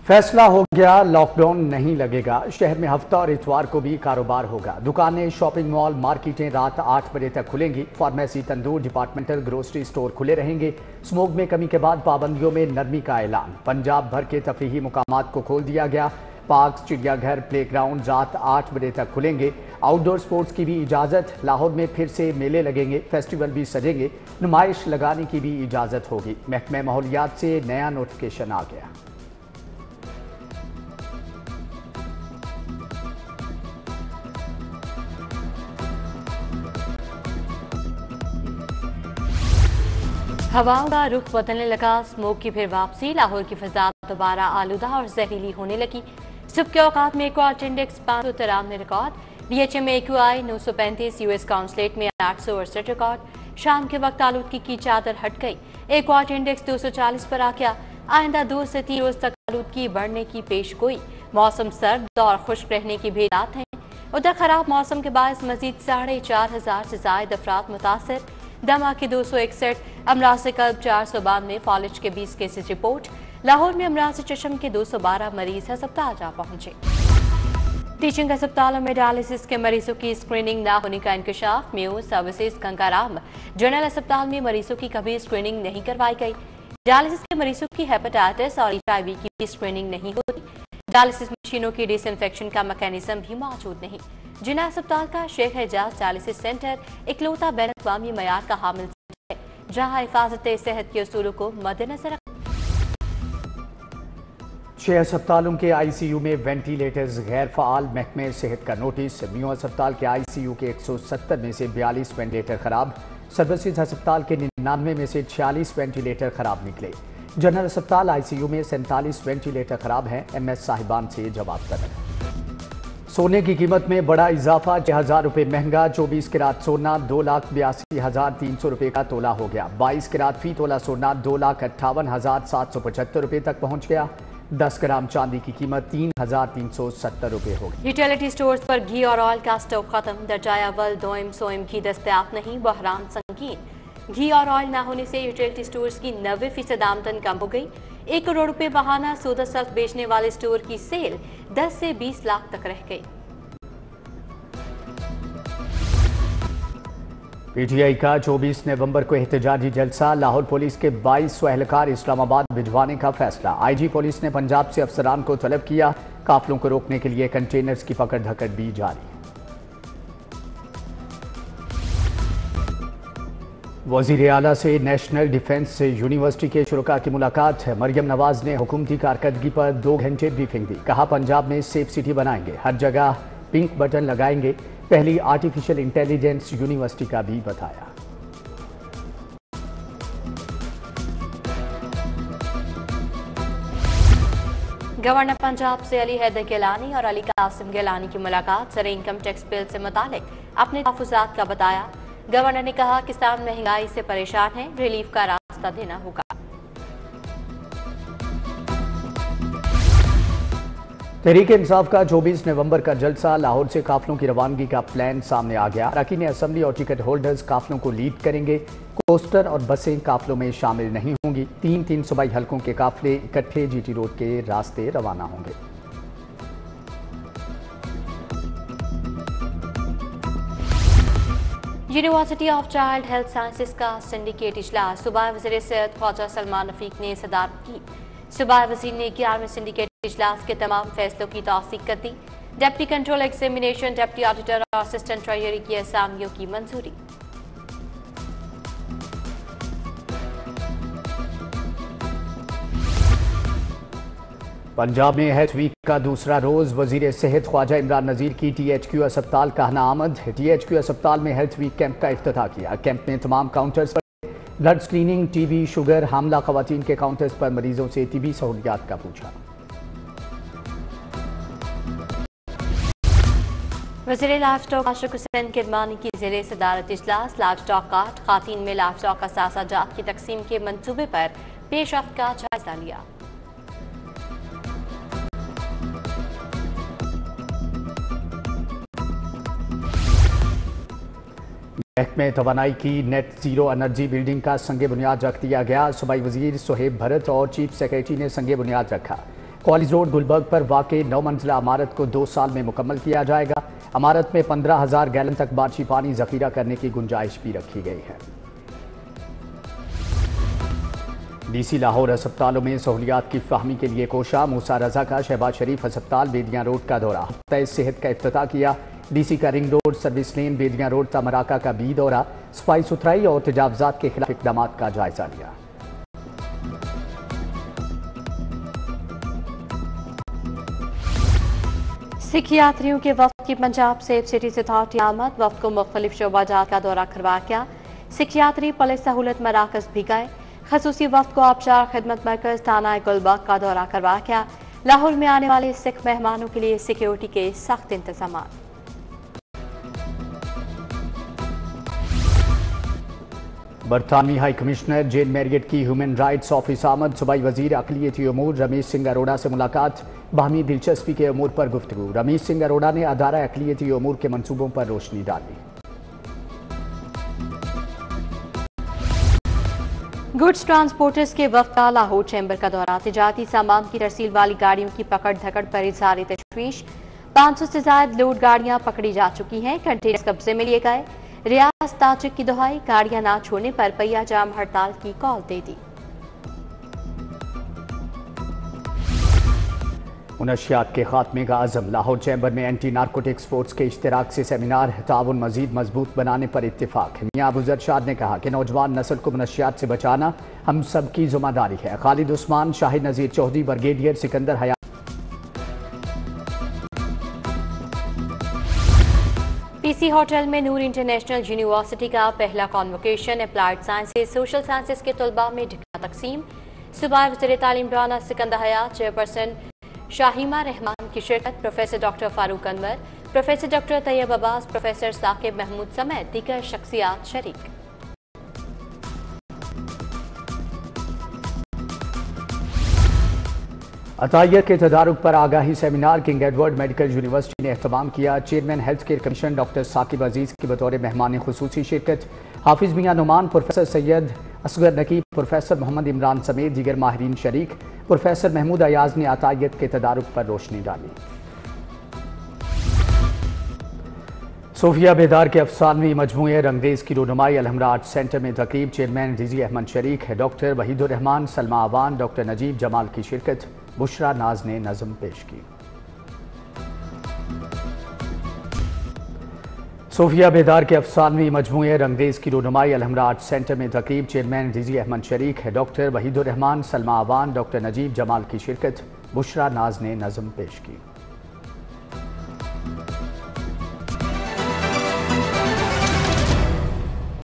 फैसला हो गया, लॉकडाउन नहीं लगेगा। शहर में हफ्ता और इतवार को भी कारोबार होगा। दुकानें, शॉपिंग मॉल, मार्केटें रात 8 बजे तक खुलेंगी। फार्मेसी, तंदूर, डिपार्टमेंटल ग्रोसरी स्टोर खुले रहेंगे। स्मोक में कमी के बाद पाबंदियों में नरमी का ऐलान। पंजाब भर के तफरीही मुकामात को खोल दिया गया। पार्क, चिड़ियाघर, प्ले ग्राउंड रात 8 बजे तक खुलेंगे। आउटडोर स्पोर्ट्स की भी इजाज़त। लाहौर में फिर से मेले लगेंगे, फेस्टिवल भी सजेंगे। नुमाइश लगाने की भी इजाज़त होगी। महकमे माहौलियात से नया नोटिफिकेशन आ गया। हवाओं का रुख बदलने लगा, स्मोक की फिर वापसी। लाहौर की फिजा दोबारा आलूदा और जहरीली होने लगी। सुबह के औकात में क्वार्ट इंडेक्स 593 रिकॉर्ड, DHM में AQI 935, US काउंसलेट में 868 रिकॉर्ड। शाम के वक्त आलूदगी की चादर हट गई, एक क्वार्ट इंडेक्स 240 पर आ गया। आइंदा 2 से 3 रोज तक आलूदगी बढ़ने की पेशगोई। मौसम सर्द और खुश्क रहने की भेदात हैं। उधर खराब मौसम के बायस मजीद 4,500 से जायद अफराद मुतासर। दमा के 261, अमराज से कल्ब 492, फॉलिज के 20 केसेस रिपोर्ट। लाहौर में अमराज चशम के 212 मरीज अस्पताल जा पहुंचे। टीचिंग अस्पतालों में डायलिसिस के मरीजों की स्क्रीनिंग न होने का इंकशाफ। म्यू सर्विसेज कंकाराम जनरल अस्पताल में मरीजों की कभी स्क्रीनिंग नहीं करवाई गई। डायलिसिस के मरीजों की हेपेटाइटिस और HIV की भी स्क्रीनिंग नहीं होती। डायलिसिस मशीनों की डिसइंफेक्शन का मैकेनिज्म भी मौजूद नहीं। जिना अस्पताल का शेख एजाज डायलिसिस सेंटर इकलौता बैन अवी मयार का हामिल है, जहां हिफाजत सेहत के उसूलों को मद्देनजर रखा। 6 अस्पतालों के ICU में वेंटिलेटर्स गैर फाल। महकमे सेहत का नोटिस। म्यू अस्पताल के ICU के 170 में से 42 वेंटिलेटर खराब। सर्विसेज अस्पताल के 99 में से 46 वेंटिलेटर खराब निकले। जनरल अस्पताल ICU में 47 वेंटिलेटर खराब हैं। MS साहिबान से जवाब तलब। सोने की कीमत में बड़ा इजाफा, 6,000 रुपये महंगा। 24 कैरात सोना 2,82,300 रुपये का तोला हो गया। 22 कैरात फी तोला सोना 2,58,775 रुपये तक पहुंच गया। 10 ग्राम चांदी की कीमत 3,370 रुपये हो गई। यूटिलिटी स्टोर्स पर घी और ऑयल का स्टॉक खत्म। दर्जाया अव्वल दोइम सोइम घी दस्तयाब नहीं, बहरान संगीन। घी और ऑयल न होने से यूटिलिटी स्टोर्स की 90% आमदन कम हो गई। 1 करोड़ रुपए बहाना सौदा सख्त बेचने वाले स्टोर की सेल 10 से 20 लाख तक रह गई। PTI का 24 नवंबर को एहतजाजी जलसा। लाहौर पुलिस के 22 एहलकार इस्लामाबाद भिजवाने का फैसला। IG पुलिस ने पंजाब से अफसरान को तलब किया। काफिलों को रोकने के लिए कंटेनर्स की पकड़ धकड़ भी जारी। वज़ीर आला से नेशनल डिफेंस यूनिवर्सिटी के शुरका की मुलाकात। मरियम नवाज ने हुकूमती कारकर्दगी पर 2 घंटे ब्रीफिंग दी। कहा पंजाब में सेफ सिटी बनाएंगे, हर जगह पिंक बटन लगाएंगे। पहली आर्टिफिशियल इंटेलिजेंस यूनिवर्सिटी का भी बताया। गवर्नर पंजाब से अली हैदर गिलानी और अली कासिम गिलानी की मुलाकात। सरे इनकम टैक्स बिल से मुतालिक अपने तहफ़्फ़ुज़ात का बताया। गवर्नर ने कहा किसान महंगाई से परेशान हैं, रिलीफ का रास्ता देना होगा। तहरीक इंसाफ का 24 नवंबर का जलसा। लाहौर से काफिलों की रवानगी का प्लान सामने आ गया। अरकान असम्बली और टिकट होल्डर्स काफिलों को लीड करेंगे। कोस्टर और बसें काफिलों में शामिल नहीं होंगी। 3 सूबाई हलकों के काफिले इकट्ठे GT रोड के रास्ते रवाना होंगे। University of child health sciences का सिंडिकेट इजलास। सूबाई वज़ीर सेहत ख्वाजा सलमान रफीक ने सदारत की। सूबाई वज़ीर ने 11वें सिंडिकेट इजलास के तमाम फैसलों की तौसीक कर दी। Deputy control examination, deputy auditor और असिस्टेंट ट्रेजरी की असामियों की मंजूरी। पंजाब में हेल्थ वीक का दूसरा रोज। वजीर सेहत ख्वाजा इमरान नज़ीर की THQ अस्पताल का आमद। THQ अस्पताल में हेल्थ वीक कैंप का इफ्तिताह किया। कैंप में तमाम काउंटर्स पर ब्लड स्क्रीनिंग, TB, शुगर, हामला खवातीन के काउंटर्स पर मरीजों से TB सहूलियात का पूछा। वज़ीर लाइफ स्टॉक आशिक हुसैन किरमानी की ज़ेरे सदारत इजलास। लाइफ स्टॉक कार्ड खातीन में लाइफ स्टॉक असासा जात की तकसीम के मंसूबे पर पेशरफ्त का जायजा लिया। महकमे तवानाई की नेट जीरो एनर्जी बिल्डिंग का संगे बुनियाद रख दिया गया। सूबाई वजीर सुहेब भरत और चीफ सेक्रेटरी ने संगे बुनियाद रखा। कॉलेज रोड गुलबर्ग पर वाक़ 9 मंजिला इमारत को 2 साल में मुकम्मल किया जाएगा। इमारत में 15,000 गैलन तक बारिशी पानी जखीरा करने की गुंजाइश भी रखी गई है। डीसी लाहौर अस्पतालों में सहूलियात की फहमी के लिए कोशा। मूसा रजा का शहबाज शरीफ अस्पताल बेदियां रोड का दौरा। हफ्ता सेहत का इफ्तिताह किया। डीसी का ring road service lane Bedian road तमराका का भी दौरा। सफाई सुथराई और तजावजात के खिलाफ इकदाम का जायजा लिया। सिख यात्रियों के वफ्द की पंजाब सेफ सिटीज अथॉरिटी आमद। वफ्द को मुख्तलिफ शोबाजात का दौरा करवा गया। सिख यात्री पुलिस सहूलत मराकज भी गए। खसूसी वफ्द को आबशार खिदमत मरकज थाना गुलबर्ग का दौरा करवा गया। लाहौर में आने वाले सिख मेहमानों के लिए सिक्योरिटी के सख्त इंतजाम। बरतानवी हाई कमिश्नर जेन मैरियट की ह्यूमन राइट्स ऑफिस आमद। सूबाई वजीर अक़लियती उमूर रमेश सिंह अरोड़ा से मुलाकात। बाहमी दिलचस्पी के उमूर पर गुफ्तगू। रमेश सिंह अरोड़ा ने अदारा अक़लियती उमूर के मनसूबों पर रोशनी डाली। गुड्स ट्रांसपोर्टर्स के वफ्द का लाहौर चैम्बर का दौरा। तिजारती सामान की तरसील वाली गाड़ियों की पकड़ धकड़ पर इज़हार तशवीश। 500 से ज्यादा लोड गाड़ियां पकड़ी जा चुकी हैं। कंटेनर कब्जे में लिए गए। रियाज ताजिक की दुहाई, गाड़ियां ना छोड़ने पर पहिया जाम हड़ताल की कॉल दे दी। मुनशियात के खात्मे का आज़म। लाहौर चैम्बर में एंटी नारकोटिक स्पोर्ट्स के इश्तिराक से सेमिनार। ताउन मजीद मजबूत बनाने पर इत्तिफाक। मियां अबू जरशाद ने कहा कि नौजवान नस्ल को मुनशियात से बचाना हम सब की जिम्मेदारी है। खालिद उस्मान, शाहिद नज़ीर चौधरी, ब्रिगेडियर सिकंदर हया। पीसी होटल में नूर इंटरनेशनल यूनिवर्सिटी का पहला convocation. Applied sciences social sciences के तलबा में ढिका तकसीम। सूबाई वज़ीर तालीम राना सिकंदर हया, चेयरपर्सन शाहिमा रहमान की शिरकत। Professor doctor Farooq Anwar, professor doctor Tayyab Abbas, professor Saqib Mahmood समेत दीगर शख्सियात शरीक। अतायत के तदारुक पर आगाही seminar King Edward medical university ने एहतमाम किया। Chairman health care commission doctor Saqib Aziz की बतौर मेहमान खुसूसी शिरकत। हाफिज मियां नुमान, प्रोफेसर सैयद असगर नकीब, प्रोफेसर मोहम्मद इमरान समेत दीगर माहिरीन शरीक। प्रोफेसर महमूद अयाज ने अतायत के तदारुक पर रोशनी डाली। सोफिया बेदार के अफसानवी मजमूए रंगरेज की रोनुमाई अलहमरा आर्ट सेंटर में तकरीब। चेयरमैन रिजी अहमद शरीक है। डॉक्टर वहीदुर रहमान, सलमा आवान, डॉक्टर नजीब जमाल की शिरकत। बुशरा नाज ने नज़म पेश की। सोफिया बेदार के अफसानवी मजमूए रंगरेज की रोनुमाई अलहमरा आर्ट सेंटर में तकरीब। चेयरमैन रिजी अहमद शरीक है। डॉक्टर वहीदुर रहमान, सलमा आवान, डॉक्टर नजीब जमाल की शिरकत। बुशरा नाज ने नज़म पेश की।